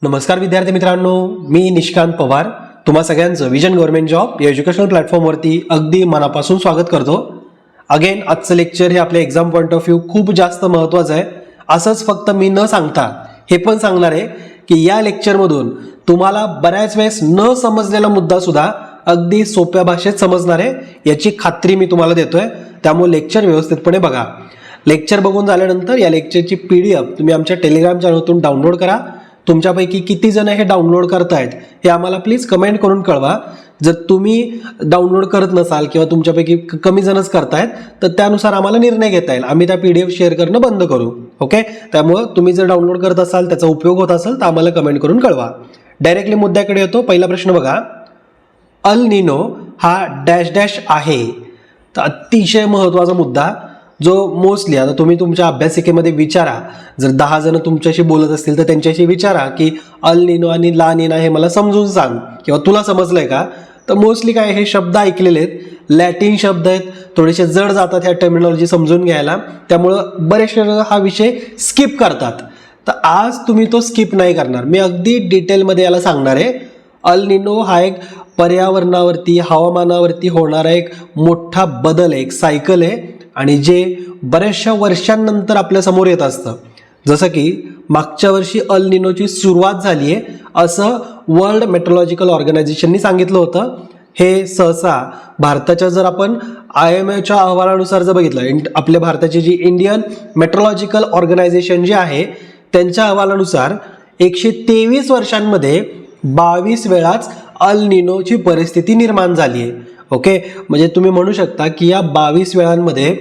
नमस्कार विद्यार्थी मित्रांनो, मी निष्कांत पवार तुम्हा सगळ्यांचं विजन गव्हर्नमेंट जॉब या एज्युकेशनल प्लॅटफॉर्मवरती अगदी मनापासून स्वागत करतो. अगेन आजचं लेक्चर हे आपल्या एक्झाम पॉईंट ऑफ व्ह्यू खूप जास्त महत्त्वाचं आहे. असंच फक्त मी न सांगता हे पण सांगणार आहे की या लेक्चरमधून तुम्हाला बऱ्याच वेळेस न समजलेला मुद्दा सुद्धा अगदी सोप्या भाषेत समजणार आहे याची खात्री मी तुम्हाला देतोय. त्यामुळे लेक्चर व्यवस्थितपणे बघा. लेक्चर बघून झाल्यानंतर या लेक्चरची PDF तुम्ही आमच्या टेलिग्राम चॅनलतून डाउनलोड करा. तुमच्यापैकी किती जण हे डाउनलोड करतायत हे आम्हाला प्लीज कमेंट करून कळवा. जर तुम्ही डाउनलोड करत नसाल किंवा तुमच्यापैकी कमी जणच करतायत तर त्यानुसार आम्हाला निर्णय घेता येईल. आम्ही त्या PDF शेअर करणं बंद करू. ओके, त्यामुळं तुम्ही जर डाउनलोड करत असाल, त्याचा उपयोग होत असेल तर आम्हाला कमेंट करून कळवा. डायरेक्टली मुद्द्याकडे येतो. पहिला प्रश्न बघा, अल निनो हा डॅश डॅश आहे. तर अतिशय महत्त्वाचा मुद्दा जो मोस्टली आता तुम्ही तुमच्या अभ्यासिकेमध्ये विचारा. जर 10 जण तुमच्याशी बोलत असतील तर त्यांच्याशी विचारा की अल निनो आणि ला निना हे मला समजून सांग किंवा तुला समजलंय का. तर मोस्टली काय हे शब्द ऐकलेले आहेत, लॅटिन शब्द आहेत, थोडेसे जड जातात ह्या टर्मिनॉलॉजी समजून घ्यायला. त्यामुळं बरेचसे जण हा विषय स्किप करतात. तर आज तुम्ही तो स्किप नाही करणार. मी अगदी डिटेलमध्ये याला सांगणार आहे. अल निनो हा एक पर्यावरणावरती, हवामानावरती होणारा एक मोठा बदल आहे, एक सायकल आहे आणि जे बऱ्याचशा वर्षांनंतर आपल्या समोर येत असतं. जसं की मागच्या वर्षी अल निनोची सुरुवात झाली आहे असं वर्ल्ड मेट्रोलॉजिकल ऑर्गनायझेशननी सांगितलं होतं. हे सहसा भारताच्या जर आपण IMAच्या अहवालानुसार जर बघितलं, आपल्या भारताची जी इंडियन मेट्रोलॉजिकल ऑर्गनायझेशन जी आहे त्यांच्या अहवालानुसार 123 वर्षांमध्ये 22 वेळाच अल निनोची परिस्थिती निर्माण झाली आहे. ओके, म्हणजे तुम्ही म्हणू शकता की या 22 वेळांमध्ये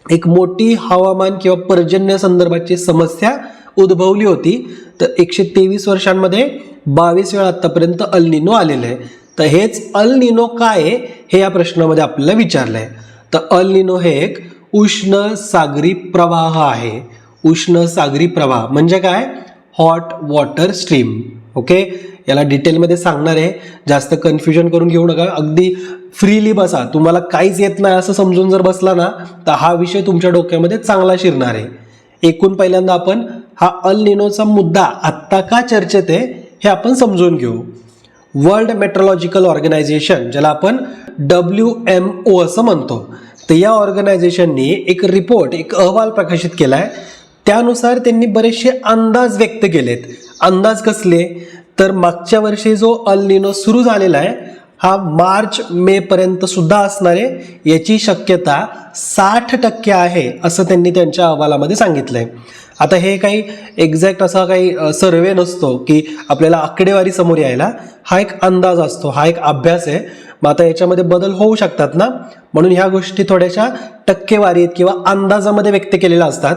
एक मोठी हवामान किंवा पर्जन्य संदर्भाची समस्या उद्भवली होती. तर 123 वर्षांमध्ये 22 वेळा आतापर्यंत अल निनो आलेलं आहे. तर हेच अल निनो काय आहे हे या प्रश्नामध्ये आपल्याला विचारलं आहे. तर अल निनो हे एक उष्ण सागरी प्रवाह आहे. उष्ण सागरी प्रवाह म्हणजे काय? Hot water stream. ओके, याला डिटेलमध्ये सांगणार आहे. जास्त कन्फ्युजन करून घेऊ नका. अगदी फ्रीली बसा. तुम्हाला काहीच येत नाही असं समजून जर बसला ना तर हा विषय तुमच्या डोक्यामध्ये चांगला शिरणार आहे. एकूण पहिल्यांदा आपण हा अल निनोचा मुद्दा आत्ता का चर्चेत आहे हे आपण समजून घेऊ. वर्ल्ड मेट्रोलॉजिकल ऑर्गनायझेशन, ज्याला आपण WMO असं म्हणतो, तर या ऑर्गनायझेशननी एक रिपोर्ट, एक अहवाल प्रकाशित केला आहे. त्यानुसार त्यांनी बरेचसे अंदाज व्यक्त केलेत. अंदाज कसले? तर मागच्या वर्षी जो अल निनो सुरू झालेला आहे हा मार्च मे पर्यंत सुद्धा असणार आहे याची शक्यता 60% आहे असं त्यांनी त्यांच्या अहवालामध्ये सांगितलंय. आता हे काही एक्झॅक्ट असा काही सर्वे नसतो की आपल्याला आकडेवारी समोर यायला. हा एक अंदाज असतो, हा एक अभ्यास आहे. मग आता याच्यामध्ये बदल होऊ शकतात ना, म्हणून ह्या गोष्टी थोड्याशा टक्केवारीत किंवा अंदाजामध्ये व्यक्त केलेल्या असतात.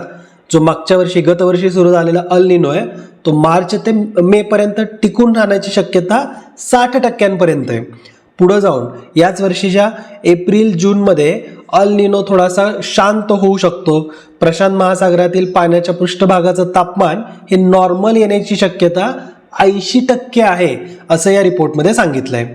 जो मागच्या वर्षी, गतवर्षी सुरू झालेला अल निनो आहे तो मार्च ते मे पर्यंत टिकून राहण्याची शक्यता 60% आहे. पुढे जाऊन याच वर्षीच्या एप्रिल जूनमध्ये अल निनो थोडासा शांत होऊ शकतो. प्रशांत महासागरातील पाण्याच्या पृष्ठभागाचं तापमान हे नॉर्मल येण्याची शक्यता 80% आहे असं या रिपोर्टमध्ये सांगितलंय.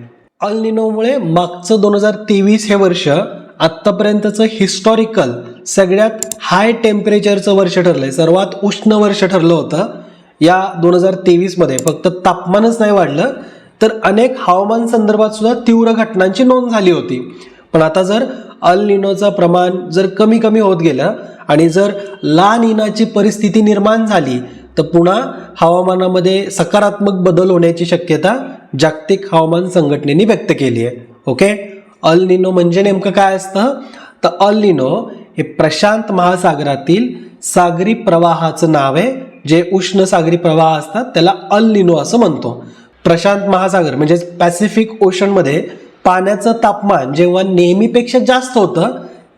अल निनोमुळे मागचं 2023 हे वर्ष आत्तापर्यंतचं हिस्टॉरिकल सगळ्यात हाय टेम्परेचरचं वर्ष ठरलंय, सर्वात उष्ण वर्ष ठरलं होतं. या 2023 मध्ये फक्त तापमानच नाही वाढलं तर अनेक हवामान संदर्भात सुद्धा तीव्र घटनांची नोंद झाली होती. पण आता जर अल निनोचं प्रमाण जर कमी कमी होत गेलं आणि जर ला निनाची परिस्थिती निर्माण झाली तर पुन्हा हवामानामध्ये सकारात्मक बदल होण्याची शक्यता जागतिक हवामान संघटनेने व्यक्त केली आहे. ओके, अल निनो म्हणजे नेमकं काय असतं? तर अल निनो हे प्रशांत महासागरातील सागरी प्रवाहाचं नाव आहे. जे उष्ण सागरी प्रवाह असतात त्याला अल निनो असं म्हणतो. प्रशांत महासागर म्हणजे पॅसिफिक ओशनमध्ये पाण्याचं तापमान जेव्हा नेहमीपेक्षा जास्त होतं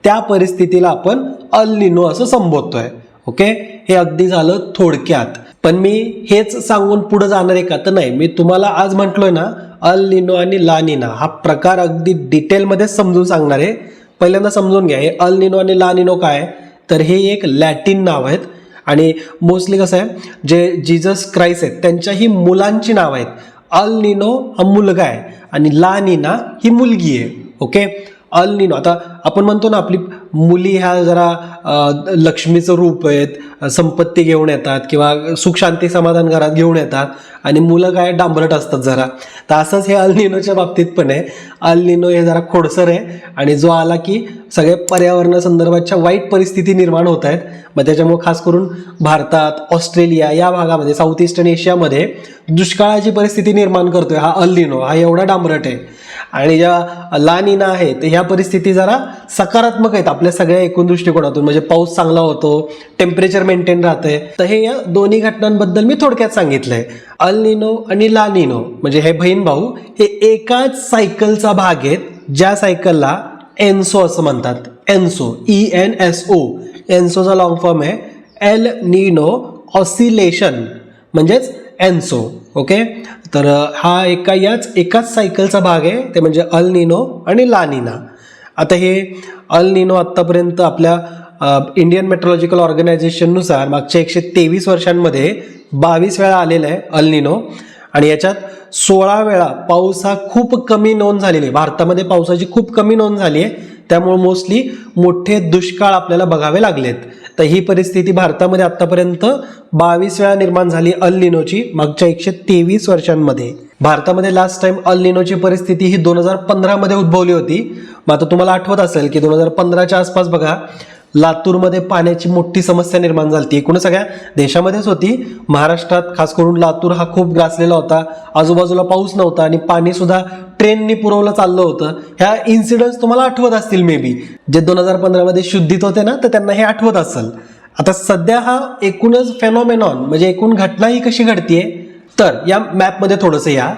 त्या परिस्थितीला आपण अल निनो असं संबोधतोय. ओके, हे अगदी झालं थोडक्यात. पण मी हेच सांगून पुढे जाणार आहे का? तर नाही. मी तुम्हाला आज म्हटलोय ना अल निनो आणि ला निना हा प्रकार अगदी डिटेलमध्ये समजून सांगणार आहे. पहिल्यांदा समजून घ्या हे अल निनो आणि ला निनो काय. तर हे एक लॅटिन नाव आहेत आणि मोस्टली कसं आहे, जे जीसस क्राइस्ट आहेत त्यांच्याही मुलांची नाव आहेत. अल निनो हा मुलगा आहे आणि ला निना ही मुलगी आहे. ओके, अल निनो, आता आपण म्हणतो ना आपली मुली ह्या जरा लक्ष्मीचं रूप आहेत, संपत्ती घेऊन येतात किंवा सुख शांती समाधान घरात घेऊन येतात आणि मुलं काय डांबरट असतात जरा. तर असंच हे अल निनोच्या बाबतीत पण आहे. अल निनो हे जरा खोडसर आहे आणि जो आला की सगळे पर्यावरणासंदर्भातच्या वाईट परिस्थिती निर्माण होत आहेत. मग त्याच्यामुळे खास करून भारतात, ऑस्ट्रेलिया या भागामध्ये, साऊथ ईस्टर्न एशियामध्ये दुष्काळाची परिस्थिती निर्माण करतोय हा अल निनो. हा एवढा डांबरट आहे. आणि ज्या ला निना आहे तर ह्या परिस्थिती जरा सकारात्मक आहेत आपल्या सगळ्या एकूण दृष्टिकोनातून. म्हणजे पाऊस चांगला होतो, टेम्परेचर मेंटेन राहतंय. तर हे या दोन्ही घटनांबद्दल मी थोडक्यात सांगितलंय. अल निनो आणि ला निनो म्हणजे हे बहीण भाऊ हे एकाच सायकलचा भाग आहेत, ज्या सायकलला एन्सो असं म्हणतात. एन्सो, ENSO. एन्सोचा लॉंग फॉर्म आहे एल निनो ऑसिलेशन म्हणजेच एन्सो. ओके, तर हा एकाच सायकलचा भाग आहे, ते म्हणजे अल निनो आणि ला निना. आता हे अल निनो आत्तापर्यंत आपल्या इंडियन मेट्रोलॉजिकल ऑर्गनायझेशननुसार मागच्या 123 वर्षांमध्ये 22 वेळा आलेला आहे अल निनो. आणि याच्यात 16 वेळा पाऊस हा खूप कमी नोंद झालेली आहे. भारतामध्ये पावसाची खूप कमी नोंद झाली आहे, त्यामुळे मोस्टली मोठे दुष्काळ आपल्याला बघावे लागलेत. तर ही परिस्थिती भारतामध्ये आतापर्यंत 22 वेळा निर्माण झाली अल निनोची मागच्या 123 वर्षांमध्ये. भारतामध्ये लास्ट टाइम अल निनोची परिस्थिती ही 2015 मध्ये उद्भवली होती. मग आता तुम्हाला आठवत असेल की 2015च्या आसपास बघा लातूरमध्ये पाण्याची मोठी समस्या निर्माण झाली. एकूण सगळ्या देशामध्येच होती. महाराष्ट्रात खास करून लातूर हा खूप ग्रासलेला होता. आजूबाजूला पाऊस नव्हता आणि पाणी सुद्धा ट्रेननी पुरवलं चाललं होतं. ह्या इन्सिडेंट्स तुम्हाला आठवत असतील मे बी. जे 2015 मध्ये शुद्धीत होते ना, तर त्यांना हे आठवत असेल. आता सध्या हा एकूणच फेनॉमेनॉन म्हणजे एकूण घटना ही कशी घडतीये, तर या मॅपमध्ये थोडंसं या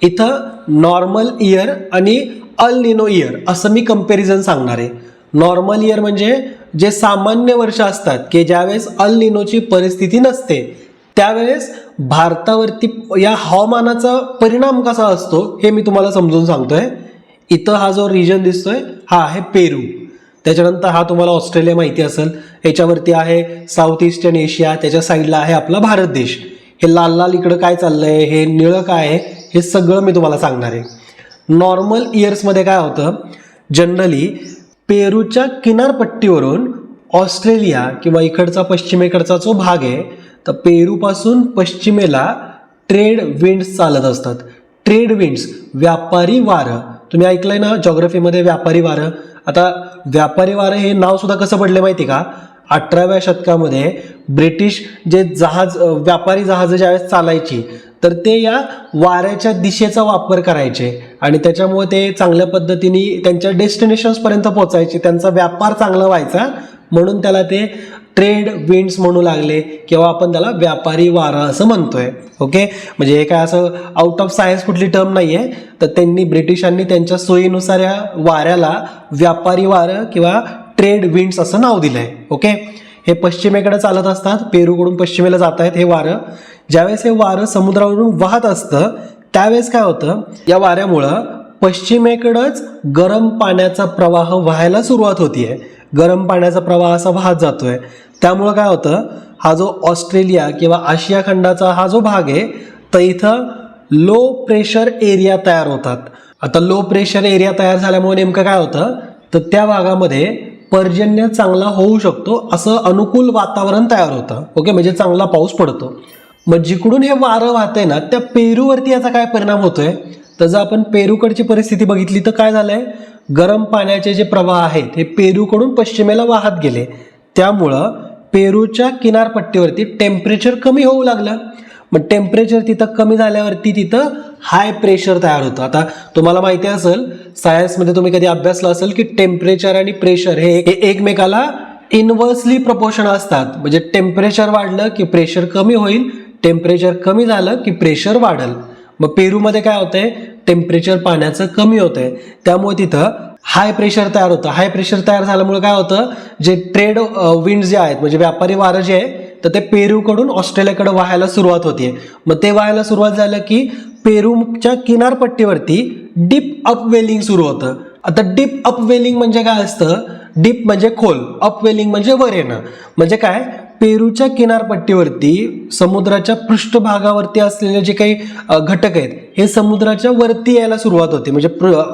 इथं नॉर्मल इयर आणि अल निनो इयर असं मी कंपॅरिझन सांगणार आहे. नॉर्मल इयर म्हणजे जे सामान्य वर्ष असतात की ज्यावेळेस अल निनोची परिस्थिती नसते, त्यावेळेस भारतावरती या हवामानाचा परिणाम कसा असतो हे मी तुम्हाला समजून सांगतोय. इथं हा जो रिजन दिसतोय हा आहे पेरू. त्याच्यानंतर हा तुम्हाला ऑस्ट्रेलिया माहिती असेल. याच्यावरती आहे साऊथ ईस्टर्न एशिया. त्याच्या साईडला आहे आपला भारत देश. हे लाल लाल इकडं काय चाललंय, हे निळं काय आहे, हे सगळं मी तुम्हाला सांगणार आहे. नॉर्मल इयर्समध्ये काय होतं, जनरली पेरूच्या किनारपट्टीवरून ऑस्ट्रेलिया किंवा इकडचा पश्चिमेकडचा जो भाग आहे, तर पेरूपासून पश्चिमेला ट्रेड विंड्स चालत असतात. ट्रेड विंड्स, व्यापारी वारं. तुम्ही ऐकलंय ना जॉग्रफीमध्ये व्यापारी वारं. आता व्यापारी वारं हे नाव सुद्धा कसं पडले माहिती का, 18व्या शतकामध्ये ब्रिटिश जे व्यापारी जहाज ज्यावेळेस चालायची तर ते या वाऱ्याच्या दिशेचा वापर करायचे आणि त्याच्यामुळे ते चांगल्या पद्धतीने त्यांच्या डेस्टिनेशन्सपर्यंत पोहोचायचे. त्यांचा व्यापार चांगला व्हायचा म्हणून त्याला ते ट्रेड विंड्स म्हणू लागले किंवा आपण त्याला व्यापारी वारा असं म्हणतोय. ओके, म्हणजे हे काय असं आउट ऑफ सायन्स कुठली टर्म नाही आहे. तर त्यांनी ब्रिटिशांनी त्यांच्या सोयीनुसार या वाऱ्याला व्यापारी वारं किंवा ट्रेड विंड्स असं नाव दिलंय. ओके, हे पश्चिमेकडे चालत असतात, पेरूकडून पश्चिमेला जात आहेत हे वारं. ज्यावेळेस हे वारं समुद्रावरून वाहत असतं त्यावेळेस काय होतं, या वाऱ्यामुळं पश्चिमेकडंच गरम पाण्याचा प्रवाह व्हायला सुरुवात होतीये. गरम पाण्याचा प्रवाह असा वाहत जातोय. त्यामुळं काय होतं, हा जो ऑस्ट्रेलिया किंवा आशिया खंडाचा हा जो भाग आहे तर इथं लो प्रेशर एरिया तयार होतात. आता लो प्रेशर एरिया तयार झाल्यामुळे नेमकं काय होतं, तर त्या भागामध्ये पर्जन्य चांगला होऊ शकतो असं अनुकूल वातावरण तयार होतं. ओके, म्हणजे चांगला पाऊस पडतो. मग जिकडून हे वारं वाहतंय ना त्या पेरूवरती याचा काय परिणाम होतोय, तर जर आपण पेरूकडची परिस्थिती बघितली तर काय झालंय, गरम पाण्याचे जे प्रवाह आहेत हे पेरूकडून पश्चिमेला वाहत गेले. त्यामुळं पेरूच्या किनारपट्टीवरती टेम्परेचर कमी होऊ लागलं. मग टेम्परेचर तिथं कमी झाल्यावरती तिथं हाय प्रेशर तयार होतं. आता तुम्हाला माहिती असेल सायन्समध्ये तुम्ही कधी अभ्यासलं असेल की टेम्परेचर आणि प्रेशर हे एकमेकाला इनव्हर्सली प्रपोर्शन असतात. म्हणजे टेम्परेचर वाढलं की प्रेशर कमी होईल, टेम्परेचर कमी झालं की प्रेशर वाढेल. मग पेरूमध्ये काय होतंय, टेम्परेचर पाण्याचं कमी होतंय त्यामुळे तिथं हाय प्रेशर तयार होतं. हाय प्रेशर तयार झाल्यामुळे काय होतं, जे ट्रेड विंड जे आहेत म्हणजे व्यापारी वारं जे आहे तर ते पेरूकडून ऑस्ट्रेलियाकडे वाहायला सुरुवात होते. मग ते वाहायला सुरुवात झालं की पेरूच्या किनारपट्टीवरती डीप अपवेलिंग सुरू होतं. आता डीप अपवेलिंग म्हणजे काय असतं, डीप म्हणजे खोल, अपवेलिंग म्हणजे वर येणं. म्हणजे काय, पेरूच्या किनारपट्टीवरती समुद्राच्या पृष्ठभागावरती असलेले जे काही घटक आहेत हे समुद्राच्या वरती यायला सुरुवात होते, म्हणजे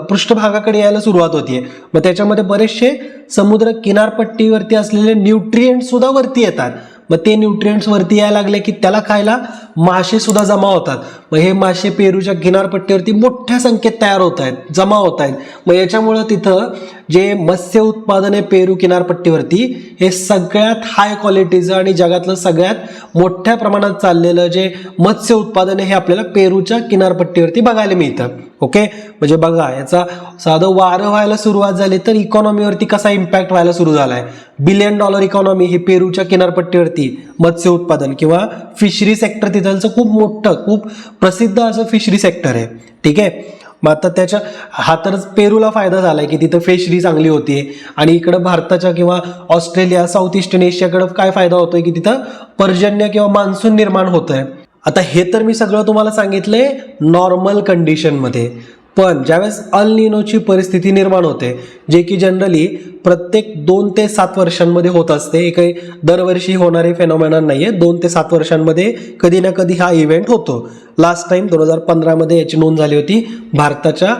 पृष्ठभागाकडे यायला सुरुवात होते. मग त्याच्यामध्ये बरेचसे समुद्र किनारपट्टीवरती असलेले न्यूट्रिएंट्स सुद्धा वरती येतात. मग ते न्यूट्रिएंट्स वरती यायला लागले की त्याला खायला मासे सुद्धा जमा होतात. मग हे मासे पेरूच्या किनारपट्टीवरती मोठ्या संख्येत तयार होत आहेत, जमा होत आहेत. मग याच्यामुळं तिथं जे मत्स्य उत्पादन आहे पेरू किनारपट्टीवरती हे सगळ्यात हाय क्वालिटीचं आणि जगातलं सगळ्यात मोठ्या प्रमाणात चाललेलं जे मत्स्य उत्पादन आहे हे आपल्याला पेरूच्या किनारपट्टीवरती बघायला मिळतं. ओके, म्हणजे बघा याचा साधं वारं व्हायला सुरुवात झाली तर इकॉनॉमीवरती कसा इम्पॅक्ट व्हायला सुरू झालाय. $1 बिलियन इकॉनॉमी ही पेरूच्या किनारपट्टीवरती मत्स्य उत्पादन किंवा फिशरी सेक्टर तिथलचं खूप मोठं, खूप प्रसिद्ध असं फिशरी सेक्टर आहे. ठीक आहे, मग आता त्याच्या हा तर पेरूला फायदा झालाय की तिथं फिशरी चांगली होती. आणि इकडं भारताच्या किंवा ऑस्ट्रेलिया, साऊथ ईस्टर्न एशियाकडं काय फायदा होतोय की तिथं पर्जन्य किंवा मान्सून निर्माण होत आहे. आता हे तर मी सगळं तुम्हाला सांगितलंय नॉर्मल कंडिशनमध्ये. पण ज्यावेळेस अल निनोची परिस्थिती निर्माण होते, जे की जनरली प्रत्येक 2 ते 7 वर्षांमध्ये होत असते, हे काही दरवर्षी होणारे फेनॉमेनॉन नाहीये. 2 ते 7 वर्षांमध्ये कधी ना कधी हा इव्हेंट होतो. लास्ट टाइम 2015 मध्ये याची नोंद झाली होती भारताच्या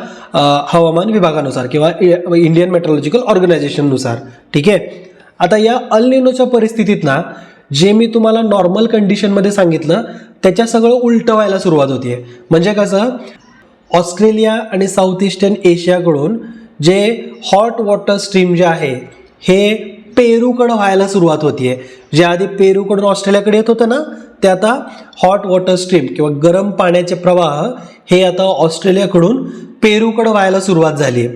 हवामान विभागानुसार किंवा इंडियन मेट्रोलॉजिकल ऑर्गनायझेशननुसार. ठीक आहे, आता या अल निनोच्या परिस्थितीत ना जे मी तुम्हाला नॉर्मल कंडिशनमध्ये सांगितलं त्याच्या सगळं उलटं व्हायला सुरुवात होतीये. म्हणजे कसं, ऑस्ट्रेलिया आणि साऊथ ईस्टर्न एशियाकडून जे हॉट वॉटर स्ट्रीम जे आहे हे पेरूकडं व्हायला सुरुवात होतीये. जे आधी पेरूकडून ऑस्ट्रेलियाकडे येत होतं ना ते आता हॉट वॉटर स्ट्रीम किंवा गरम पाण्याचे प्रवाह हे आता ऑस्ट्रेलियाकडून पेरूकडं व्हायला सुरुवात झाली.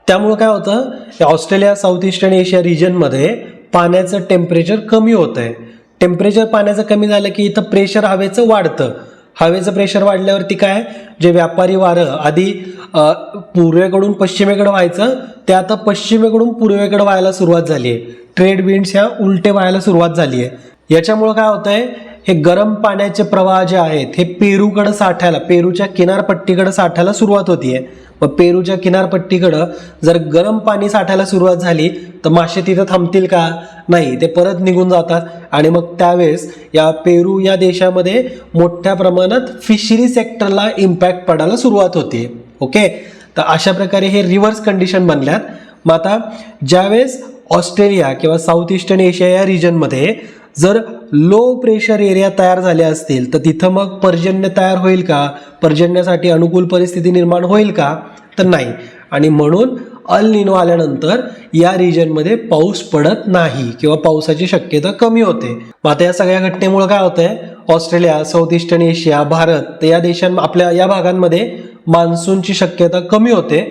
त्यामुळं काय होतं, ऑस्ट्रेलिया साऊथ ईस्टर्न एशिया रिजनमध्ये पाण्याचं टेम्परेचर कमी होत आहे. टेम्परेचर पाण्याचं कमी झालं की इथं प्रेशर हवेचं वाढतं. हवेचं प्रेशर वाढल्यावरती काय, जे व्यापारी वारं आधी पूर्वेकडून पश्चिमेकडे व्हायचं ते आता पश्चिमेकडून पूर्वेकडे व्हायला सुरुवात झाली आहे. ट्रेड विंड्स ह्या उलटे व्हायला सुरुवात झाली आहे. याच्यामुळं काय होतंय, हे गरम पाण्याचे प्रवाह जे आहेत हे पेरूकडे साठायला, पेरूच्या किनारपट्टीकडे साठायला सुरुवात होतीये. मग पेरूच्या किनारपट्टीकडं जर गरम पाणी साठायला सुरुवात झाली तर मासे तिथं थांबतील का? नाही, ते परत निघून जातात. आणि मग त्यावेळेस या पेरू या देशामध्ये मोठ्या प्रमाणात फिशरी सेक्टरला इम्पॅक्ट पडायला सुरुवात होते. ओके, तर अशा प्रकारे हे रिव्हर्स कंडिशन बनल्यात. मग आता ज्यावेळेस ऑस्ट्रेलिया किंवा साऊथ ईस्टर्न एशिया या रिजनमध्ये जर लो प्रेशर एरिया तयार झाले असतील तर तिथं मग पर्जन्य तयार होईल का? पर्जन्यासाठी अनुकूल परिस्थिती निर्माण होईल का? तर नाही. आणि म्हणून अल निनो आल्यानंतर या रिजनमध्ये पाऊस पडत नाही किंवा पावसाची शक्यता कमी होते. मग आता या सगळ्या घटनेमुळे काय होतंय, Australia, south eastern Asia, Bharat तर या आपल्या या भागांमध्ये मान्सूनची शक्यता कमी होते.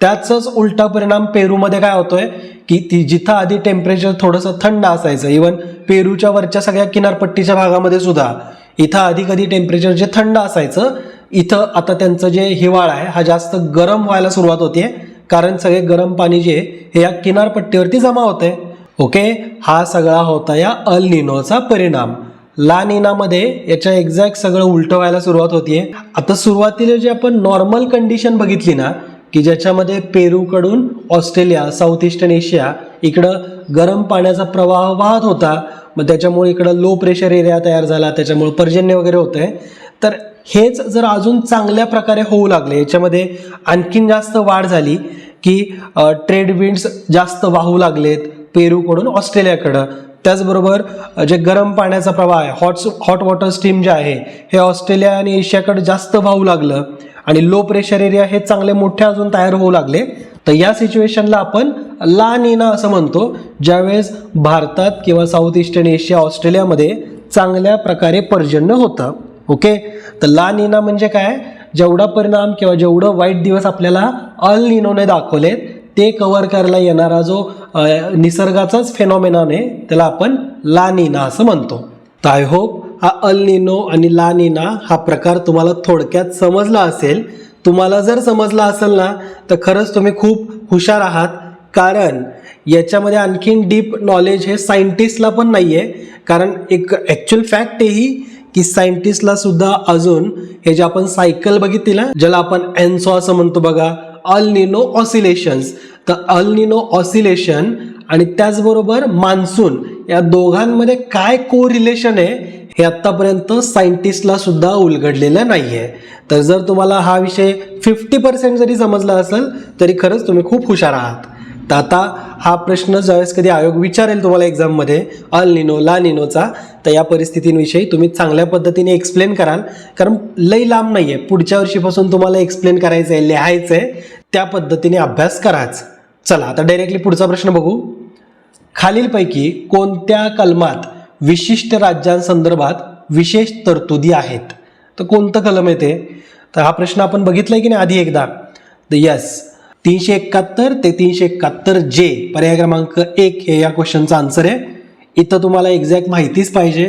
त्याचाच उलटा परिणाम पेरूमध्ये काय होतोय की जिथं आधी टेम्परेचर थोडंसं थंड असायचं, इवन पेरूच्या वरच्या सगळ्या किनारपट्टीच्या भागामध्ये सुद्धा इथं आधी कधी टेम्परेचर जे थंड असायचं, इथं आता त्यांचं जे हिवाळा आहे हा जास्त गरम व्हायला सुरुवात होते. कारण सगळे गरम पाणी जे हे या किनारपट्टीवरती जमा होते. ओके, हा सगळा होता या अल निनोचा परिणाम. ला निनामध्ये याच्या एक्झॅक्ट सगळं उलटं व्हायला सुरुवात होतीये. आता सुरुवातीला जे आपण नॉर्मल कंडिशन बघितली ना की ज्याच्यामध्ये पेरूकडून ऑस्ट्रेलिया, साऊथ ईस्टर्न एशिया इकडं गरम पाण्याचा प्रवाह वाहत होता, मग त्याच्यामुळे इकडं लो प्रेशर एरिया तयार झाला, त्याच्यामुळे पर्जन्य वगैरे होतंय. तर हेच जर अजून चांगल्या प्रकारे होऊ लागले, याच्यामध्ये आणखीन जास्त वाढ झाली की ट्रेड विंड्स जास्त वाहू लागलेत पेरूकडून ऑस्ट्रेलियाकडं. त्याचबरोबर जे गरम पाण्याचा प्रवाह आहे, हॉट वॉटर स्ट्रीम जे आहे हे ऑस्ट्रेलिया आणि एशियाकडे जास्त वाहू लागलं आणि लो प्रेशर एरिया हे चांगले मोठे अजून तयार होऊ लागले. तर या सिच्युएशनला आपण ला निना असं म्हणतो, ज्यावेळेस भारतात किंवा साऊथ ईस्टर्न एशिया, ऑस्ट्रेलियामध्ये चांगल्या प्रकारे पर्जन्य होतं. ओके, तर ला निना म्हणजे काय, जेवढा परिणाम किंवा जेवढं वाईट दिवस आपल्याला अल निनोने दाखवलेत ते कव्हर करायला येणारा जो निसर्गाचाच फेनॉमेनॉन आहे त्याला आपण ला निना असं म्हणतो. तर आय होप हा अल निनो आणि ला निना हा प्रकार तुम्हाला थोडक्यात समजला असेल. तुम्हाला जर समजला असेल ना तर खरंच तुम्ही खूप हुशार आहात, कारण याच्यामध्ये आणखीन डीप नॉलेज हे सायंटिस्टला पण नाही आहे. कारण एक ॲक्च्युअल फॅक्ट ही की सायंटिस्टला सुद्धा अजून हे जे आपण सायकल बघितली ना, ज्याला आपण एन्सो असं म्हणतो बघा, अल निनो ऑसिलेशन्स, तर अल निनो ऑसिलेशन आणि त्याचबरोबर मान्सून या दोघांमध्ये काय को रिलेशन आहे हे आत्तापर्यंत सायंटिस्टला सुद्धा उलगडलेलं नाही आहे. तर जर तुम्हाला हा विषय 50% जरी समजला असेल तरी खरंच तुम्ही खूप हुशार आहात. तर आता हा प्रश्न ज्यावेळेस कधी आयोग विचारेल तुम्हाला एक्झाममध्ये अल निनो ला निनोचा, तर या परिस्थितींविषयी तुम्ही चांगल्या पद्धतीने एक्सप्लेन कराल, कारण लई लांब नाही आहे, पुढच्या वर्षीपासून तुम्हाला एक्सप्लेन करायचं आहे, लिहायचं आहे, त्या पद्धतीने अभ्यास कराच. चला आता डायरेक्टली पुढचा प्रश्न बघू. खालीलपैकी कोणत्या कलमात विशिष्ट राज्यांसंदर्भात विशेष तरतुदी आहेत? तर कोणतं कलम आहे ते? तर हा प्रश्न आपण बघितलाय की नाही आधी एकदा. तर यस, 371 ते 371 जे पर्याय क्रमांक 1 हे या क्वेश्चनचा आन्सर आहे. इथं तुम्हाला एक्झॅक्ट माहितीच पाहिजे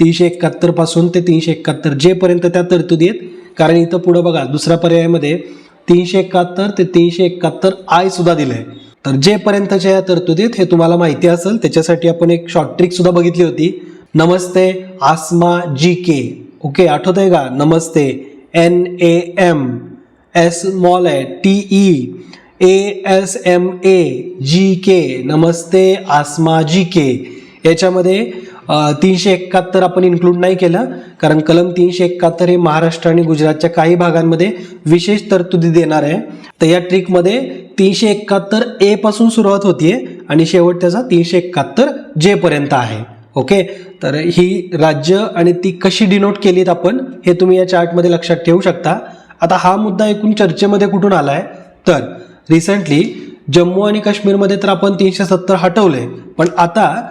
371 पासून ते 371 जे पर्यंत त्या तरतुदी आहेत, कारण इथं पुढं बघा दुसऱ्या पर्यायामध्ये 371 ते 371 आय सुद्धा दिलंय. तर जे पर्यंतच्या या तरतुदीत हे तुम्हाला माहिती असेल, त्याच्यासाठी आपण एक शॉर्ट ट्रिक सुद्धा बघितली होती. नमस्ते आसमा जी के. ओके, आठवत आहे का? नमस्ते NAMSMOLATEASMA नमस्ते आसमा जी के. याच्यामध्ये 371 आपण इन्क्लूड नाही केलं, कारण कलम 371 हे महाराष्ट्र आणि गुजरातच्या काही भागांमध्ये विशेष तरतुदी देणार आहे. तर या ट्रिकमध्ये 371 ए पासून सुरुवात होतीये आणि शेवट त्याचा 371 जे पर्यंत आहे. ओके, तर ही राज्य आणि ती कशी डिनोट केलीत आपण हे तुम्ही या चार्टमध्ये लक्षात ठेवू शकता. आता हा मुद्दा एकूण चर्चेमध्ये कुठून आलाय? तर रिसेंटली जम्मू आणि काश्मीरमध्ये तर आपण 370 हटवले, पण आता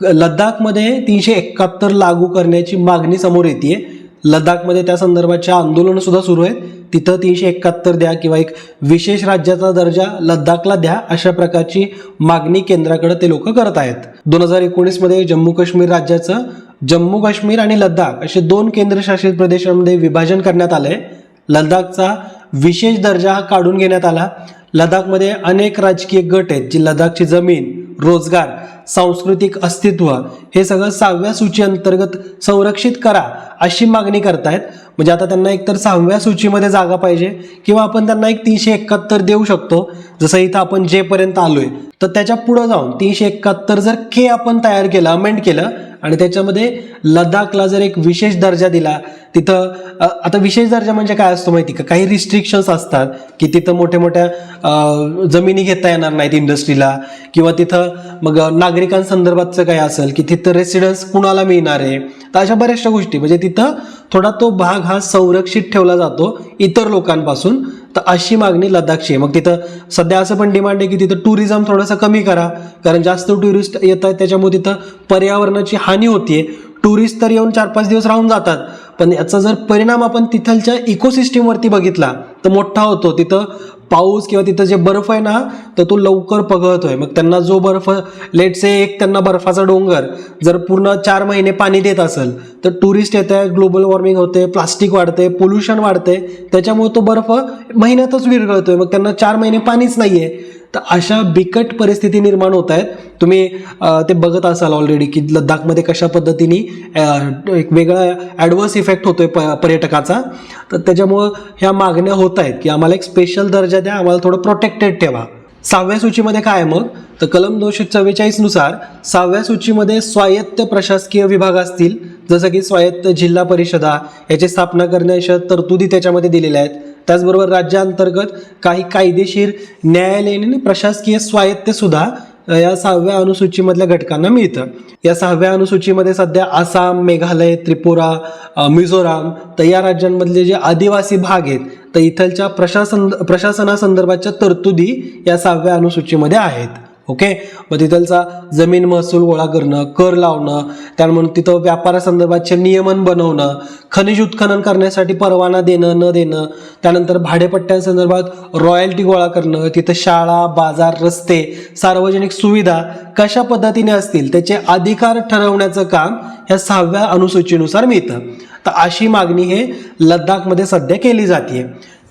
लडाखमध्ये 371 लागू करण्याची मागणी समोर येते. लडाखमध्ये त्या संदर्भाचे आंदोलन सुद्धा सुरू आहेत. तिथं 371 द्या किंवा एक विशेष राज्याचा दर्जा लडाखला द्या, अशा प्रकारची मागणी केंद्राकडे ते लोक करत आहेत. 2019 मध्ये जम्मू काश्मीर राज्याचं जम्मू काश्मीर आणि लडाख असे 2 केंद्रशासित प्रदेशांमध्ये विभाजन करण्यात आलंय. लडाखचा विशेष दर्जा हा काढून घेण्यात आला. लडाखमध्ये अनेक राजकीय गट आहेत जी लडाखची जमीन, रोजगार, सांस्कृतिक अस्तित्व हे सगळं 6व्या सूची अंतर्गत संरक्षित करा अशी मागणी करतायत. म्हणजे आता त्यांना एकतर 6व्या सूचीमध्ये जागा पाहिजे किंवा आपण त्यांना एक 371 देऊ शकतो. जसं इथं आपण जे पर्यंत आलोय, तर त्याच्या पुढे जाऊन 371 जर के आपण तयार केलं, अमेंड केलं आणि त्याच्यामध्ये लडाखला जर एक विशेष दर्जा दिला, तिथं आता विशेष दर्जा म्हणजे काय असतो माहिती का? काही रिस्ट्रिक्शन्स असतात की तिथं मोठ्या मोठ्या जमिनी घेता येणार नाहीत इंडस्ट्रीला, किंवा तिथं मग नागरिकांसंदर्भातचं काय असेल की तिथं रेसिडेन्स कुणाला मिळणार आहे, तर अशा बऱ्याचशा गोष्टी, म्हणजे तिथं थोडा तो भाग हा संरक्षित ठेवला जातो इतर लोकांपासून. तर अशी मागणी लडाखची आहे. मग तिथं सध्या असं पण डिमांड आहे की तिथं टुरिझम थोडंसं कमी करा, कारण जास्त टुरिस्ट येत आहेत, त्याच्यामुळे तिथं पर्यावरणाची हानी होतीये. टुरिस्ट तर येऊन 4-5 दिवस राहून जातात, पण याचा जर परिणाम आपण तिथलच्या इकोसिस्टीमवरती बघितला तर मोठा होतो. तिथं पाऊस किंवा तिथं जे बर्फ आहे ना, तर तो लवकर पगळतोय. मग त्यांना जो बर्फ, लेट से एक त्यांना बर्फाचा डोंगर जर पूर्ण 4 महिने पाणी देत असेल, तर टुरिस्ट येत आहे, ग्लोबल वॉर्मिंग होते, प्लास्टिक वाढते, पोल्युशन वाढते, त्याच्यामुळे तो बर्फ महिन्यातच विरघळतोय. मग त्यांना 4 महिने पाणीच नाहीये. तर अशा बिकट परिस्थिती निर्माण होत आहेत. तुम्ही ते बघत असाल ऑलरेडी की लडाखमध्ये कशा पद्धतीने एक वेगळा ॲडव्हर्स इफेक्ट होतोय पर्यटकाचा. तर त्याच्यामुळं ह्या मागण्या होत आहेत की आम्हाला एक स्पेशल दर्जा द्या, आम्हाला थोडं प्रोटेक्टेड ठेवा. 6व्या सूचीमध्ये काय आहे मग? तर कलम 244 नुसार 6व्या सूचीमध्ये स्वायत्त प्रशासकीय विभाग असतील, जसं की स्वायत्त जिल्हा परिषदा याची स्थापना करण्याच्या तरतुदी त्याच्यामध्ये दिलेल्या आहेत. त्याचबरोबर राज्यांतर्गत काही कायदेशीर न्यायालयीन आणि प्रशासकीय स्वायत्त सुद्धा या 6व्या अनुसूचीमधल्या घटकांना मिळतं. या 6व्या अनुसूचीमध्ये सध्या आसाम, मेघालय, त्रिपुरा, मिझोराम, तर या राज्यांमधले जे आदिवासी भाग आहेत, तर इथलच्या प्रशासनासंदर्भाच्या तरतुदी या 6व्या अनुसूचीमध्ये आहेत. ओके, मग तिथलचा जमीन महसूल गोळा करणं, कर लावणं, त्यामुळे तिथं व्यापारासंदर्भातचे नियमन बनवणं, खनिज उत्खनन करण्यासाठी परवाना देणं न देणं, त्यानंतर भाडेपट्ट्यांसंदर्भात रॉयल्टी गोळा करणं, तिथं शाळा, बाजार, रस्ते, सार्वजनिक सुविधा कशा पद्धतीने असतील त्याचे अधिकार ठरवण्याचं काम ह्या 6व्या अनुसूचीनुसार मिळतं. तर अशी मागणी हे लडाखमध्ये सध्या केली जाते.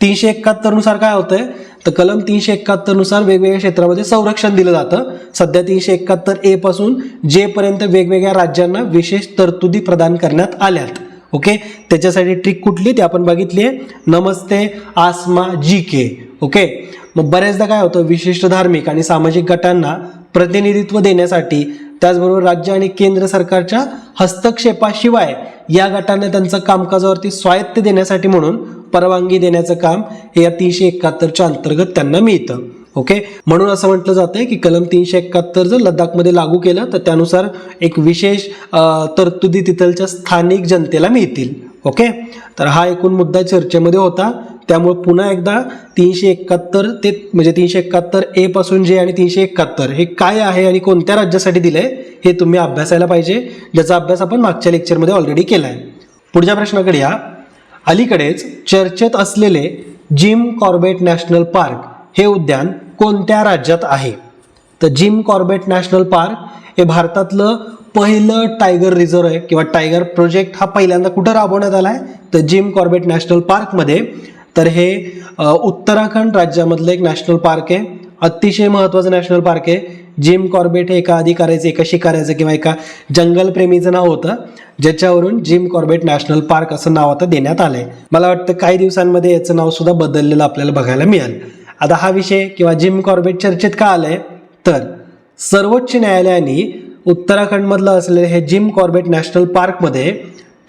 371 नुसार काय होतंय? तर कलम 371 नुसार वेगवेगळ्या क्षेत्रामध्ये संरक्षण दिलं जातं. सध्या 371A पासून जे पर्यंत वेगवेगळ्या राज्यांना विशेष तरतुदी प्रदान करण्यात आल्यात. ओके, त्याच्यासाठी ट्रिक कुठली ते आपण बघितली आहे, नमस्ते आसमा जी के. ओके, मग बऱ्याचदा काय होतं, विशिष्ट धार्मिक आणि सामाजिक गटांना प्रतिनिधित्व देण्यासाठी त्याचबरोबर राज्य आणि केंद्र सरकारच्या हस्तक्षेपाशिवाय या गटाने त्यांचं कामकाजावरती स्वायत्त देण्यासाठी म्हणून परवानगी देण्याचं काम हे या 371च्या अंतर्गत त्यांना मिळतं. ओके, म्हणून असं म्हटलं जातंय की कलम 371 जर लडाखमध्ये लागू केलं तर त्यानुसार एक विशेष तरतुदी तिथलच्या स्थानिक जनतेला मिळतील. ओके, तर हा एकूण मुद्दा चर्चेमध्ये होता. त्यामुळे पुन्हा एकदा 371 ते म्हणजे 371A पासून जे आणि 371 हे काय आहे आणि कोणत्या राज्यासाठी दिलंय हे तुम्ही अभ्यासायला पाहिजे, ज्याचा अभ्यास आपण मागच्या लेक्चरमध्ये ऑलरेडी केला आहे. पुढच्या प्रश्नाकडे या. अलीकडेच चर्चेत असलेले जिम कॉर्बेट नॅशनल पार्क हे उद्यान कोणत्या राज्यात आहे? तर जिम कॉर्बेट नॅशनल पार्क हे भारतातलं पहिलं टायगर रिझर्व आहे किंवा टायगर प्रोजेक्ट हा पहिल्यांदा कुठं राबवण्यात आला आहे? तर जिम कॉर्बेट नॅशनल पार्कमध्ये. तर हे उत्तराखंड राज्यामधलं एक नॅशनल पार्क आहे. अतिशय महत्त्वाचं नॅशनल पार्क आहे. जिम कॉर्बेट हे एका अधिकाऱ्याचं, एका शिकाऱ्याचं किंवा एका जंगलप्रेमीचं नाव होतं, ज्याच्यावरून जिम कॉर्बेट नॅशनल पार्क असं नाव आता देण्यात आलं आहे. मला वाटतं काही दिवसांमध्ये याचं नाव सुद्धा बदललेलं आपल्याला बघायला मिळेल. आता हा विषय किंवा जिम कॉर्बेट चर्चेत का आलाय? तर सर्वोच्च न्यायालयाने उत्तराखंडमधलं असलेलं हे जिम कॉर्बेट नॅशनल पार्कमध्ये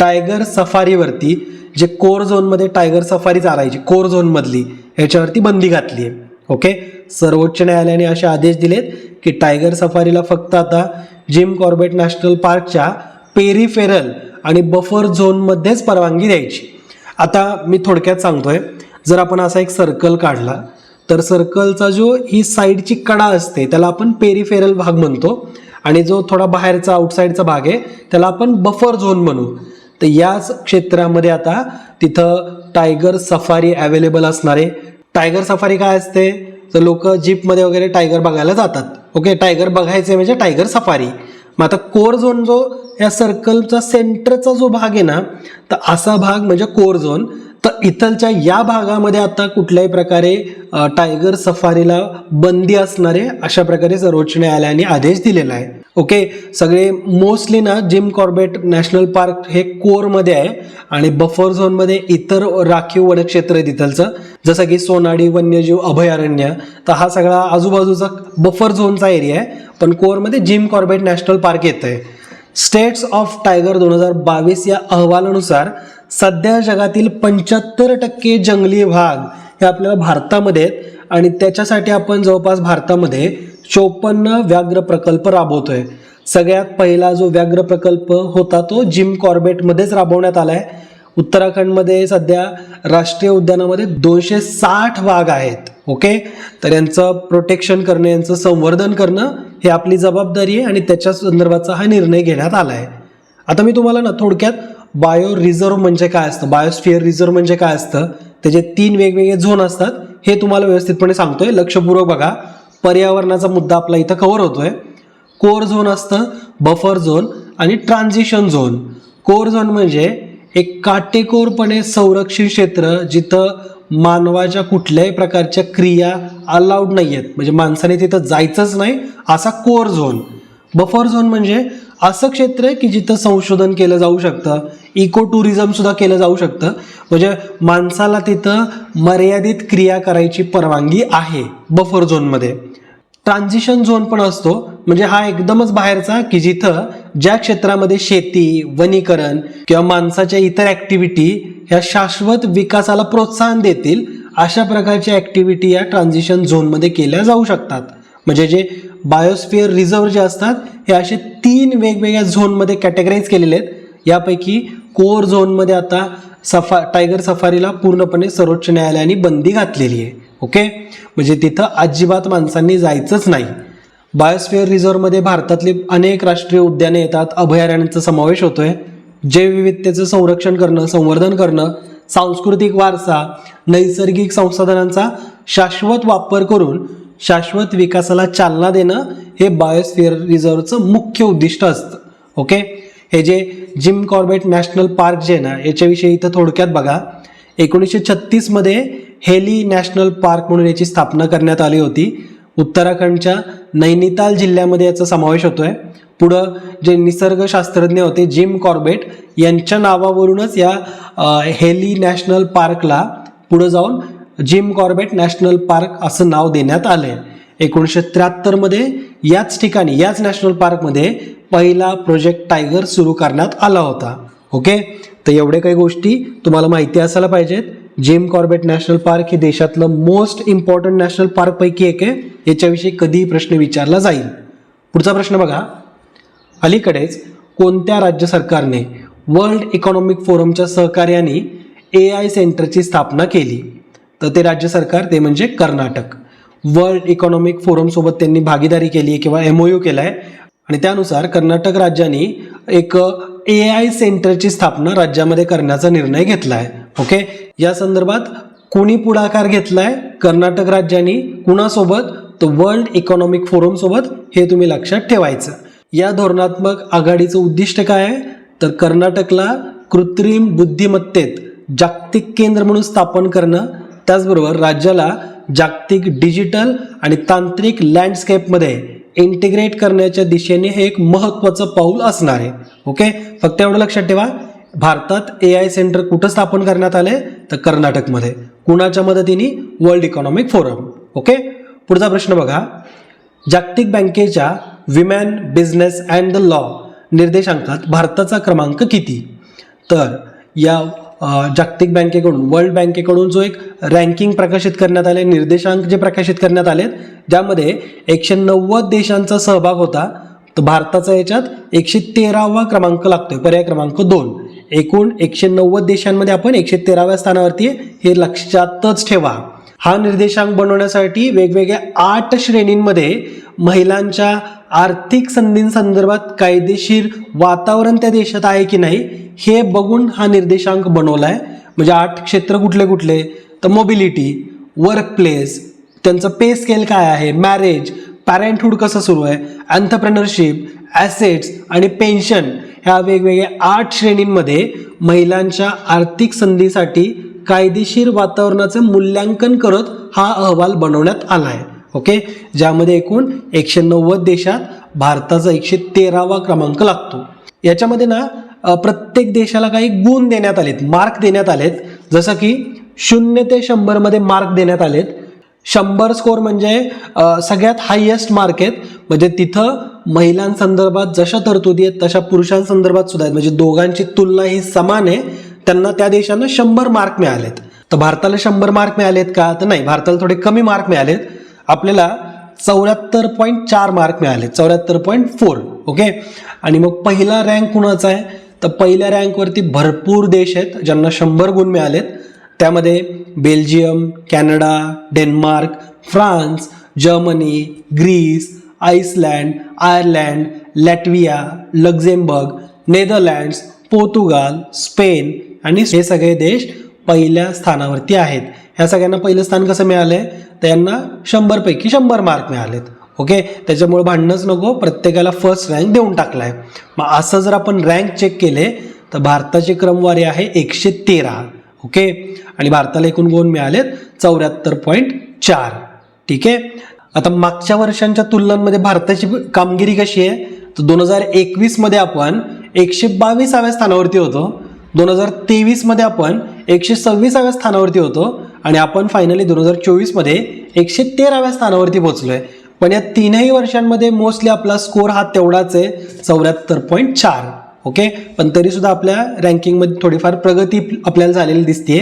टायगर सफारीवरती, जे कोर झोनमध्ये टायगर सफारी चालायची कोर झोनमधली, ह्याच्यावरती बंदी घातली आहे. ओके, सर्वोच्च न्यायालयाने असे आदेश दिलेत की टायगर सफारीला फक्त आता जिम कॉर्बेट नॅशनल पार्कच्या पेरिफेरल आणि बफर झोनमध्येच परवानगी द्यायची. आता मी थोडक्यात सांगतोय, जर आपण असा एक सर्कल काढला तर सर्कलचा जो ही साईडची कडा असते त्याला आपण पेरिफेरल भाग म्हणतो आणि जो थोडा बाहेरचा आउटसाईडचा भाग आहे त्याला आपण बफर झोन म्हणू. तर याच क्षेत्रामध्ये आता तिथं टायगर सफारी अवेलेबल असणार आहे. टायगर सफारी काय असते? तर लोक जीपमध्ये वगैरे टायगर बघायला जातात. ओके, टायगर बघायचे म्हणजे टायगर सफारी. मग आता कोर झोन जो या सर्कलचा सेंटरचा जो भाग आहे ना, तर असा भाग म्हणजे कोर झोन. तर इथलच्या या भागामध्ये आता कुठल्याही प्रकारे टायगर सफारीला बंदी असणारे अशा प्रकारे सर्वोच्च न्यायालयाने आदेश दिलेला आहे. ओके, सगळे मोस्टली ना जिम कॉर्बेट नॅशनल पार्क हे कोरमध्ये आहे आणि बफर झोनमध्ये इतर राखीव वनक्षेत्र आहे तिथलचं, जसं की सोनाडी वन्यजीव अभयारण्य. तर हा सगळा आजूबाजूचा बफर झोनचा एरिया आहे, पण कोरमध्ये जिम कॉर्बेट नॅशनल पार्क येतं आहे. स्टेट्स ऑफ टायगर 2022 या अहवालानुसार सध्या जगातील 75% जंगली भाग हे आपल्याला भारतामध्ये आहेत आणि त्याच्यासाठी आपण जवळपास भारतामध्ये 54 व्याघ्र प्रकल्प राबवतोय. सगळ्यात पहिला जो व्याघ्र प्रकल्प होता तो जिम कॉर्बेटमध्येच राबवण्यात आलाय. उत्तराखंडमध्ये सध्या राष्ट्रीय उद्यानामध्ये 260 वाघ आहेत. ओके, तर यांचं प्रोटेक्शन करणं, यांचं संवर्धन करणं हे आपली जबाबदारी आहे आणि त्याच्या संदर्भाचा हा निर्णय घेण्यात आला आहे. आता मी तुम्हाला ना थोडक्यात बायो रिझर्व म्हणजे काय असतं, बायोस्फिअर रिझर्व म्हणजे काय असतं, त्याचे 3 वेगवेगळे झोन असतात हे तुम्हाला व्यवस्थितपणे सांगतोय. लक्षपूर्वक बघा, पर्यावरणाचा मुद्दा आपला इथं कव्हर होतोय. कोर झोन असतं, बफर झोन आणि ट्रान्झिशन झोन. कोर झोन म्हणजे एक काटेकोरपणे संरक्षित क्षेत्र जिथं मानवाच्या कुठल्याही प्रकारच्या क्रिया अलाउड नाही आहेत, म्हणजे माणसाने तिथं जायचंच नाही, असा कोर झोन. बफर झोन म्हणजे असं क्षेत्र आहे की जिथं संशोधन केलं जाऊ शकतं, इको टुरिझम सुद्धा केलं जाऊ शकतं, म्हणजे माणसाला तिथं मर्यादित क्रिया करायची परवानगी आहे बफर झोनमध्ये. ट्रान्झिशन झोन पण असतो, म्हणजे हा एकदमच बाहेरचा की जिथं ज्या क्षेत्रामध्ये शेती, वनीकरण किंवा माणसाच्या इतर ॲक्टिव्हिटी ह्या शाश्वत विकासाला प्रोत्साहन देतील अशा प्रकारच्या ॲक्टिव्हिटी या ट्रान्झिशन झोनमध्ये केल्या जाऊ शकतात. म्हणजे जे बायोस्फिअर रिझर्व जे असतात हे असे 3 वेगवेगळ्या झोनमध्ये कॅटेगराईज केलेले आहेत. यापैकी कोर झोनमध्ये आता टायगर सफारीला पूर्णपणे सर्वोच्च न्यायालयाने बंदी घातलेली आहे. ओके, म्हणजे तिथं अजिबात माणसांनी जायचंच नाही. बायोस्फिअर रिझर्वमध्ये भारतातली अनेक राष्ट्रीय उद्याने येतात, अभयारण्यांचा समावेश होतोय. जैवविविधतेचं संरक्षण करणं, संवर्धन करणं, सांस्कृतिक वारसा, नैसर्गिक संसाधनांचा शाश्वत वापर करून शाश्वत विकासाला चालना देणं हे बायोस्फिअर रिझर्वचं मुख्य उद्दिष्ट असतं. ओके, हे जे जिम कॉर्बेट नॅशनल पार्क जे ना याच्याविषयी इथं थोडक्यात बघा. 1936 मध्ये हेली नॅशनल पार्क म्हणून याची स्थापना करण्यात आली होती. उत्तराखंडच्या नैनिताल जिल्ह्यामध्ये याचा समावेश होतोय. पुढं जे निसर्गशास्त्रज्ञ होते जिम कॉर्बेट यांच्या नावावरूनच या हेली नॅशनल पार्कला पुढं जाऊन जिम कॉर्बेट नॅशनल पार्क असं नाव देण्यात आलंय. 1973 मध्ये याच ठिकाणी, याच नॅशनल पार्कमध्ये पहिला प्रोजेक्ट टायगर सुरू करण्यात आला होता. ओके, तर एवढे काही गोष्टी तुम्हाला माहिती असायला पाहिजेत. जिम कॉर्बेट नॅशनल पार्क हे देशातलं मोस्ट इम्पॉर्टंट नॅशनल पार्क पैकी एक आहे. याच्याविषयी कधीही प्रश्न विचारला जाईल. पुढचा प्रश्न बघा, अलीकडेच कोणत्या राज्य सरकारने वर्ल्ड इकॉनॉमिक फोरमच्या सहकार्याने AI सेंटरची स्थापना केली? तर ते राज्य सरकार ते म्हणजे कर्नाटक. वर्ल्ड इकॉनॉमिक फोरम सोबत त्यांनी भागीदारी केली आहे किंवा MOU केलाय आणि त्यानुसार कर्नाटक राज्याने एक AI सेंटरची स्थापना राज्यामध्ये करण्याचा निर्णय घेतलाय. ओके, या संदर्भात कोणी पुढाकार घेतलाय? कर्नाटक राज्याने. कुणासोबत? तर वर्ल्ड इकॉनॉमिक फोरम सोबत. हे तुम्ही लक्षात ठेवायचं. या धोरणात्मक आघाडीचं उद्दिष्ट काय आहे? तर कर्नाटकला कृत्रिम बुद्धिमत्तेत जागतिक केंद्र म्हणून स्थापन करणं, त्याचबरोबर राज्याला जागतिक डिजिटल आणि तांत्रिक लँडस्केपमध्ये इंटिग्रेट करण्याच्या दिशेने हे एक महत्त्वाचं पाऊल असणार आहे. ओके, फक्त एवढं लक्षात ठेवा, भारतात AI सेंटर कुठं स्थापन करण्यात आले? तर कर्नाटकमध्ये. कुणाच्या मदतीने? World economic forum. ओके, पुढचा प्रश्न बघा, जागतिक बँकेच्या women business and the law निर्देशांकात भारताचा क्रमांक किती? तर या जागतिक बँकेकडून, वर्ल्ड बँकेकडून जो एक रँकिंग प्रकाशित करण्यात आले, निर्देशांक जे प्रकाशित करण्यात आलेत, ज्यामध्ये 190 देशांचा सहभाग होता. तर भारताचा याच्यात 113वा क्रमांक लागतोय, पर्याय क्रमांक 2. एकूण 190 देशांमध्ये आपण 113व्या स्थानावरती, हे लक्षातच ठेवा. हा निर्देशांक बनवण्यासाठी वेगवेगळ्या 8 श्रेणींमध्ये महिलांच्या आर्थिक संधींसंदर्भात कायदेशीर वातावरण त्या देशात आहे की नाही हे बघून हा निर्देशांक बनवलाय. म्हणजे 8 क्षेत्र कुठले कुठले? तर मोबिलिटी, वर्क प्लेस, त्यांचं पे स्केल काय आहे, मॅरेज, पॅरेंटहूड कसं सुरू आहे, एंटरप्रेनरशिप, ॲसेट्स आणि पेन्शन, ह्या वेगवेगळ्या 8 श्रेणींमध्ये महिलांच्या आर्थिक संधीसाठी कायदेशीर वातावरणाचं मूल्यांकन करत हा अहवाल बनवण्यात आला आहे. ओके, ज्यामध्ये एकूण 190 देशात भारताचा 113वा क्रमांक लागतो. याच्यामध्ये ना प्रत्येक देशाला काही गुण देण्यात आलेत, मार्क देण्यात आलेत. जसं की 0 ते 100 मध्ये मार्क देण्यात आलेत. 100 स्कोर म्हणजे सगळ्यात हायेस्ट मार्क आहेत. म्हणजे तिथं महिलांसंदर्भात जशा तरतुदी आहेत तशा पुरुषांसंदर्भात सुद्धा आहेत. म्हणजे दोघांची तुलना ही समान आहे. त्यांना त्या देशांना 100 मार्क मिळालेत. तर भारताला 100 मार्क मिळालेत का? तर नाही, भारताला थोडे कमी मार्क मिळालेत. आपल्याला 74.4 मार्क मिळाले, 74.4. ओके, आणि मग पहिला रँक कुणाचा आहे? तर पहिल्या रँकवरती भरपूर देश आहेत ज्यांना 100 गुण मिळालेत. त्यामध्ये Belgium, Canada, Denmark, France, Germany, Greece, Iceland, Ireland, Latvia, Luxembourg, Netherlands, Portugal, Spain आणि हे सगळे देश पहिल्या स्थानावरती आहेत. ह्या सगळ्यांना पहिलं स्थान कसं मिळालंय? तर यांना 100 पैकी 100 मार्क मिळालेत. ओके, त्याच्यामुळे भांडणच नको, प्रत्येकाला फर्स्ट रँक देऊन टाकलाय. मग असं जर आपण रँक चेक केले तर भारताची क्रमवारी आहे 113. ओके, आणि भारताला एकूण गुण मिळालेत 74.4. ठीक आहे, आता मागच्या वर्षांच्या तुलनांमध्ये भारताची कामगिरी कशी आहे? तर 2021 मध्ये आपण 122व्या स्थानावरती होतो. 2023 मध्ये आपण 126व्या स्थानावरती होतो आणि आपण फायनली 2024 मध्ये 113व्या स्थानावरती पोहोचलोय. पण या 3ही वर्षांमध्ये मोस्टली आपला स्कोर हा तेवढाच आहे, 74.4. ओके, पण तरी सुद्धा आपल्या रँकिंगमध्ये थोडीफार प्रगती आपल्याला झालेली दिसते.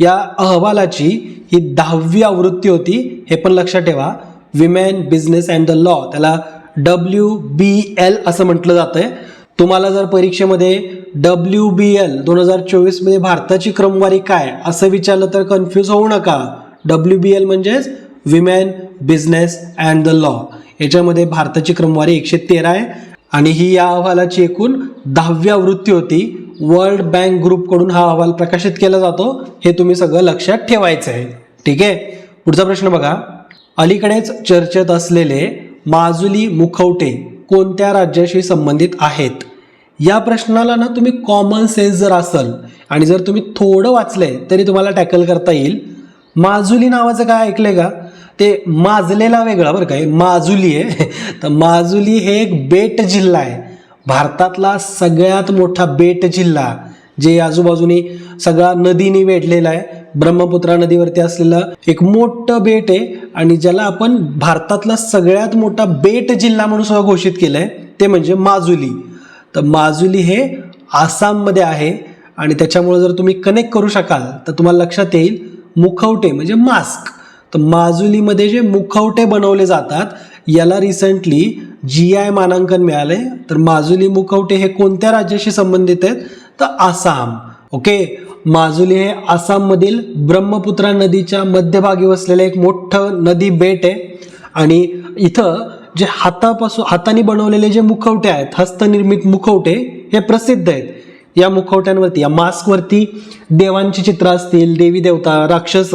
या अहवालाची ही 10वी आवृत्ती होती, हे पण लक्षात ठेवा. Women business and the law, त्याला WBL असं म्हटलं जातंय. तुम्हाला जर परीक्षेमध्ये WBL 2024 मध्ये भारताची क्रमवारी काय असं विचारलं तर कन्फ्यूज होऊ नका. WBL म्हणजेच women business and the law. याच्यामध्ये भारताची क्रमवारी 113 आहे आणि ही या अहवालाची एकूण 10वी आवृत्ती होती. वर्ल्ड बँक ग्रुपकडून हा अहवाल प्रकाशित केला जातो, हे तुम्ही सगळं लक्षात ठेवायचं आहे. ठीक आहे, पुढचा प्रश्न बघा, अलीकडेच चर्चेत असलेले माजुली मुखवटे कोणत्या राज्याशी संबंधित आहेत? या प्रश्नाला ना तुम्ही कॉमन सेन्स जर असेल आणि जर तुम्ही थोडं वाचलंय तरी तुम्हाला टॅकल करता येईल. माजुली नावाचं काय ऐकलंय का? ते माजलेला वेगळा बरं काय, माजुली आहे. तर माजुली हे एक बेट जिल्हा आहे, भारतातला सगळ्यात मोठा बेट जिल्हा, जे आजूबाजूनी सगळा नदीने वेढलेला आहे. ब्रह्मपुत्रा नदीवरती असलेलं एक मोठं बेट आहे आणि ज्याला आपण भारतातला सगळ्यात मोठा बेट जिल्हा म्हणून सुद्धा घोषित केलं आहे ते म्हणजे माजुली. तर माजुली हे आसाममध्ये आहे आणि त्याच्यामुळे जर तुम्ही कनेक्ट करू शकाल तर तुम्हाला लक्षात येईल मुखवटे म्हणजे मास्क. तर माजुलीमध्ये जे मुखवटे बनवले जातात याला रिसेंटली GI मानांकन मिळाले. तर माजुली मुखवटे हे कोणत्या राज्याशी संबंधित आहेत तर आसाम. ओके, माजुली हे आसाममधील ब्रह्मपुत्रा नदीच्या मध्यभागी वसलेलं एक मोठं नदी बेट आहे आणि इथं जे हाताने बनवलेले जे मुखवटे आहेत, हस्तनिर्मित मुखवटे हे प्रसिद्ध आहेत. या मुखवट्यांवरती, या मास्कवरती देवांची चित्र असतील, देवी देवता, राक्षस,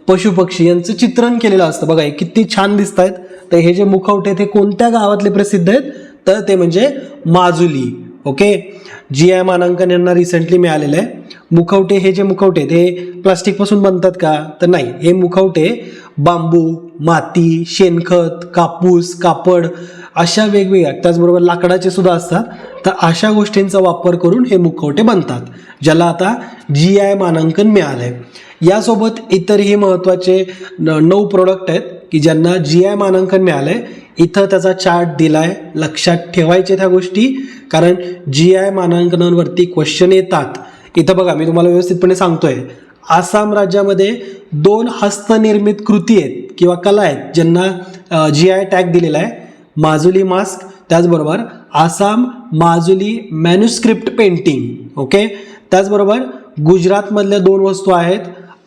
पशुपक्षी यांचं चित्रण केलेलं असतं. बघा हे किती छान दिसत आहेत. तर हे जे मुखवटे आहेत हे कोणत्या गावातले प्रसिद्ध आहेत तर ते म्हणजे माजुली. ओके, GI मानांकन यांना रिसेंटली मिळालेलं आहे. मुखवटे हे जे मुखवटे हे प्लास्टिकपासून बनतात का तर नाही, हे मुखवटे बांबू, माती, शेणखत, कापूस, कापड अशा वेगवेगळ्या, त्याचबरोबर लाकडाचे सुद्धा असतात. तर अशा गोष्टींचा वापर करून हे मुखवटे बनतात ज्याला आता GI मानांकन मिळालं आहे. यासोबत इतरही महत्त्वाचे 9 प्रोडक्ट आहेत की ज्यांना GI मानांकन मिळालं आहे. इथं त्याचा चार्ट दिला आहे, लक्षात ठेवायचे त्या गोष्टी, कारण GI मानांकनांवरती क्वेश्चन येतात. इथं बघा मी तुम्हाला व्यवस्थितपणे सांगतोय, आसाम राज्यामध्ये 2 हस्तनिर्मित कृती आहेत किंवा कला आहेत ज्यांना GI टॅग दिलेला आहे, माजुली मास्क, त्याचबरोबर Assam Majuli manuscript painting. Okay, त्याचबरोबर गुजरातमधल्या 2 वस्तू आहेत,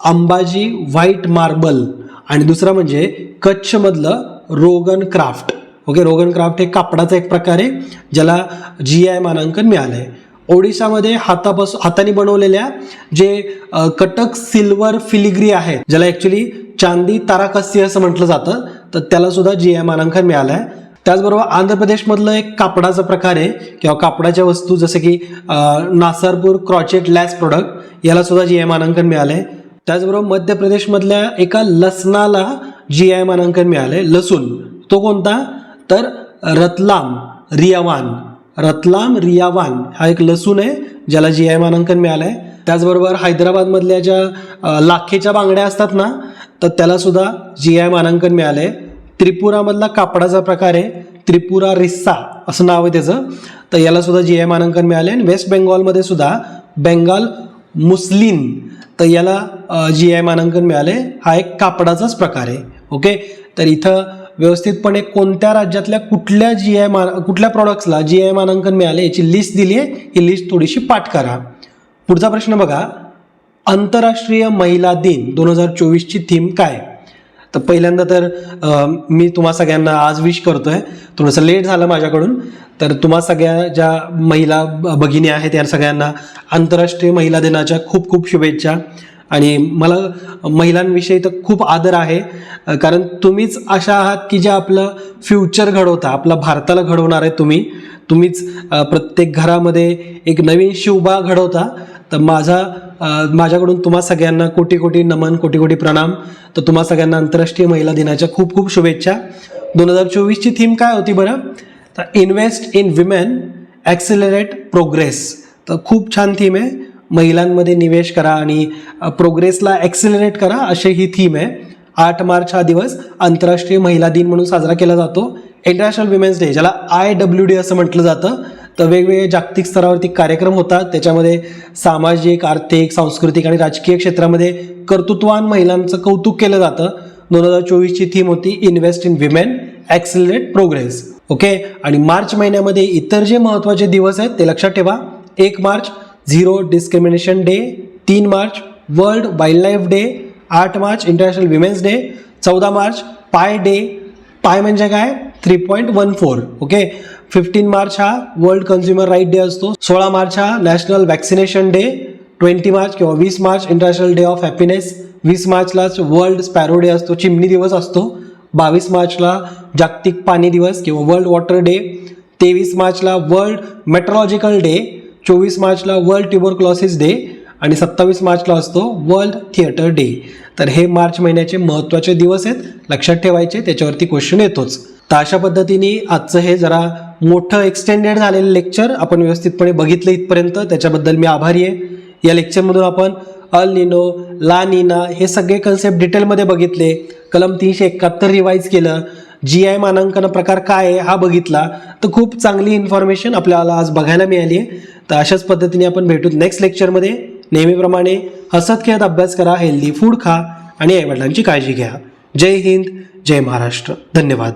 अंबाजी व्हाईट मार्बल आणि दुसरा म्हणजे कच्छमधलं रोगन क्राफ्ट. ओके, रोगन क्राफ्ट हे कापडाचा एक प्रकार आहे ज्याला GI मानांकन मिळालं आहे. ओडिशामध्ये हाताने बनवलेल्या जे कटक सिल्वर फिलिग्री आहेत ज्याला ॲक्च्युली चांदी ताराकसी असं म्हटलं जातं, तर त्याला सुद्धा GI मानांकन मिळालं आहे. त्याचबरोबर आंध्र प्रदेशमधलं एक कापडाचा प्रकार आहे किंवा कापडाच्या वस्तू जसं की नासारपूर क्रॉचेट लॅस प्रोडक्ट याला सुद्धा GI मानांकन मिळालं आहे. त्याचबरोबर मध्य प्रदेशमधल्या एका लसणाला GI मानांकन मिळालं आहे. लसूण तो कोणता तर रतलाम रियावान हा एक लसूण आहे ज्याला GI मानांकन मिळालं आहे. त्याचबरोबर हैदराबादमधल्या ज्या लाखेच्या बांगड्या असतात ना तर त्याला सुद्धा GI मानांकन मिळालं आहे. त्रिपुरामधला कापडाचा प्रकार आहे त्रिपुरा रिस्सा असं नाव आहे त्याचं, तर याला सुद्धा GI मानांकन मिळाले. आणि वेस्ट बेंगॉलमध्ये सुद्धा बेंगाल मुस्लिन तर याला GI मानांकन मिळाले. हा एक कापडाचाच प्रकार आहे. ओके, तर इथं व्यवस्थितपणे कोणत्या राज्यातल्या कुठल्या प्रॉडक्ट्सला GI मानांकन मिळाले याची लिस्ट दिली आहे, ही लिस्ट थोडीशी पाठ करा. पुढचा प्रश्न बघा, आंतरराष्ट्रीय महिला दिन 2024ची थीम काय. तर पहिल्यांदा तर मी तुम्हा सगळ्यांना आज विश करतोय, थोडंसं लेट झालं माझ्याकडून. तर तुम्हा सगळ्या ज्या महिला भगिनी आहेत या सगळ्यांना आंतरराष्ट्रीय महिला दिनाच्या खूप खूप शुभेच्छा. आणि मला महिलांविषयी तर खूप आदर आहे, कारण तुम्हीच अशा आहात की ज्या आपलं फ्युचर घडवता, आपल्या भारताला घडवणार आहे तुम्हीच प्रत्येक घरामध्ये एक नवीन शिवबा घडवता. तर माझ्याकडून तुम्हा सगळ्यांना कोटी कोटी नमन, कोटी कोटी प्रणाम. तर तुम्हा सगळ्यांना आंतरराष्ट्रीय महिला दिनाच्या खूप खूप शुभेच्छा. 2024ची थीम काय होती बरं तर invest in women accelerate progress. तर खूप छान थीम आहे, महिलांमध्ये निवेश करा आणि प्रोग्रेसला ॲक्सिलरेट करा अशी ही थीम आहे. 8 मार्च हा दिवस आंतरराष्ट्रीय महिला दिन म्हणून साजरा केला जातो. इंटरनॅशनल विमेन्स डे ज्याला IWD असं म्हटलं जातं. तर वेगवेगळे जागतिक स्तरावरती कार्यक्रम होतात, त्याच्यामध्ये सामाजिक, आर्थिक, सांस्कृतिक आणि राजकीय क्षेत्रामध्ये कर्तृत्ववान महिलांचं कौतुक केलं जातं. 2024ची थीम होती invest in women accelerate progress. Okay, आणि मार्च महिन्यामध्ये इतर जे महत्त्वाचे दिवस आहेत ते लक्षात ठेवा. 1 March zero discrimination day, 3 March world wild life day, 8 March international women's day, 14 March पाय डे. पाय म्हणजे काय 3.14. ओके, 15 मार्च हा वर्ल्ड कन्झ्युमर राईट डे असतो. 16 मार्च हा नॅशनल वॅक्सिनेशन डे. 20 मार्च किंवा 20 March international day of happiness. 20 मार्चलाच वर्ल्ड स्पॅरो डे असतो, चिमणी दिवस असतो. 22 मार्चला जागतिक पाणी दिवस किंवा वर्ल्ड वॉटर डे. 23 मार्चला वर्ल्ड मेट्रोलॉजिकल डे. 24 मार्चला वर्ल्ड ट्युबरक्लोसिस डे आणि 27 मार्चला असतो वर्ल्ड थिएटर डे. तर हे मार्च महिन्याचे महत्त्वाचे दिवस आहेत, लक्षात ठेवायचे, त्याच्यावरती क्वेश्चन येतोच. तर अशा पद्धतीने आजचं हे जरा मोठं एक्सटेंडेड झालेलं लेक्चर आपण व्यवस्थितपणे बघितलं इथपर्यंत, त्याच्याबद्दल मी आभारी आहे. या लेक्चरमधून आपण अल निनो, ला निना हे सगळे कन्सेप्ट डिटेलमध्ये बघितले. कलम 371 रिवाईज केलं. GI मानांकन प्रकार काय आहे हा बघितला. तर खूप चांगली इन्फॉर्मेशन आपल्याला आज बघायला मिळाली आहे. तर अशाच पद्धतीने आपण भेटू नेक्स्ट लेक्चरमध्ये. नेहमीप्रमाणे हसत खेळत अभ्यास करा, हेल्दी फूड खा आणि आईवडिलांची काळजी घ्या. जय हिंद, जय महाराष्ट्र. धन्यवाद.